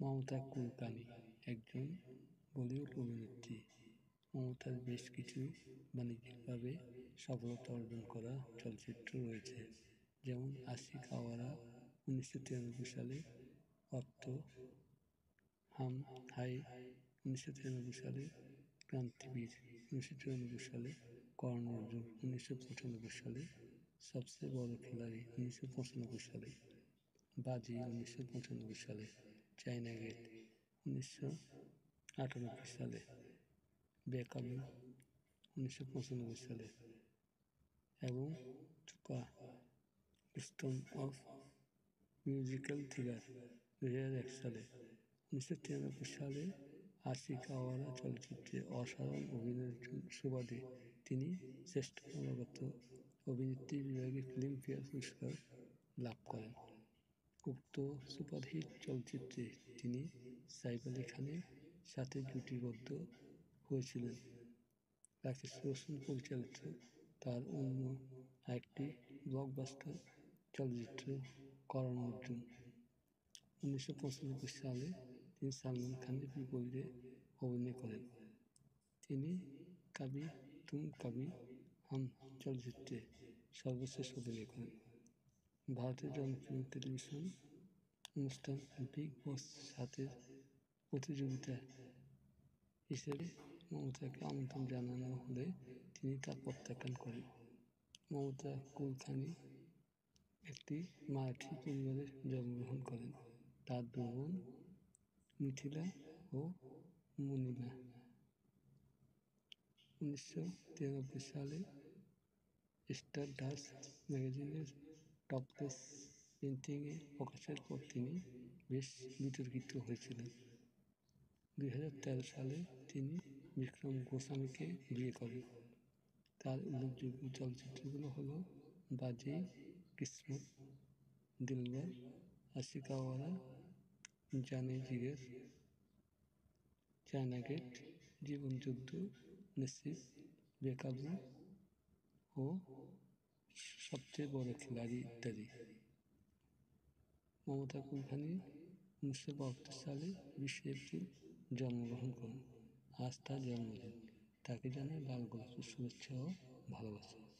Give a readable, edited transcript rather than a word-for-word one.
মমতা কুলকার্নি একজন বলিউড অভিনেত্রী। মমতার বেশ কিছু বাণিজ্যিকভাবে সফলতা অর্জন করা চলচ্চিত্র রয়েছে, যেমন আশিক আওয়ারা 1993 সালে, অর্থ, হাম হাই 1993 সালে, ক্রান্তিবীর 1994 সালে, কর্ণ অর্জুন 1995 সালে, সবচেয়ে বড় খিলাড়ি 1995 সালে, বাজি 1995 সালে, চায়না গেট 1998 সালে, বেকাবু 1995 সালে এবং Chupa stone of musical thriller 2001 সালে। 1993 সালে আশিক আওয়ারা চলচ্চিত্রে অসাধারণ অভিনয়ের সুবাদে তিনি শ্রেষ্ঠ নবাগত অভিনেত্রী বিভাগে ফিল্মফেয়ার পুরস্কার লাভ করেন। উক্ত সুপারহিট চলচ্চিত্রে তিনি সাইফ আলী খানের সাথে জুটিবদ্ধ হয়েছিলেন। রাকেশ রোশন পরিচালিত তার অন্য আরেকটি ব্লকবাস্টার চলচ্চিত্র কর্ণ অর্জুন। 1995 সালে তিনি সালমান খানের বিপরীতে অভিনয় করেন। তিনি কবি তুম কবি হাম চলচ্চিত্রে সর্বশেষ অভিনয় করেন। ভারতের জনপ্রিয় টেলিভিশন অনুষ্ঠান বিগ বস সাথে প্রতিযোগিতা হিসেবে মমতাকে আমন্ত্রণ জানানো হলে তিনি তা প্রত্যাখ্যান করেন। মমতা কুলকার্নি একটি মারাঠি পরিবারে জন্মগ্রহণ করেন। তার দুই বোন মিথিলা ও মণিমা। 1993 সালে স্টারডাস্ট ম্যাগাজিনের টপলেস প্রিন্টিংয়ে প্রকাশের পর তিনি বেশ বিতর্কিত হয়েছিলেন। 2013 সালে তিনি বিক্রম গোস্বামীকে বিয়ে করেন। তার উল্লেখযোগ্য চলচ্চিত্রগুলো হল বাজি, কিসমত, দিলবার, আশিক আওয়ারা, জানে জিগর, চায়না গেট, জীবন যুদ্ধ, নসিব, বেকাবু ও সবচেয়ে বড় খিলাড়ি ইত্যাদি। মমতা কুলকার্নি 1972 সালে 20 এপ্রিল জন্মগ্রহণ করেন। আজ তার জন্মদিন। তাকে জানাই লাল গোলাপের শুভেচ্ছা ও ভালোবাসা।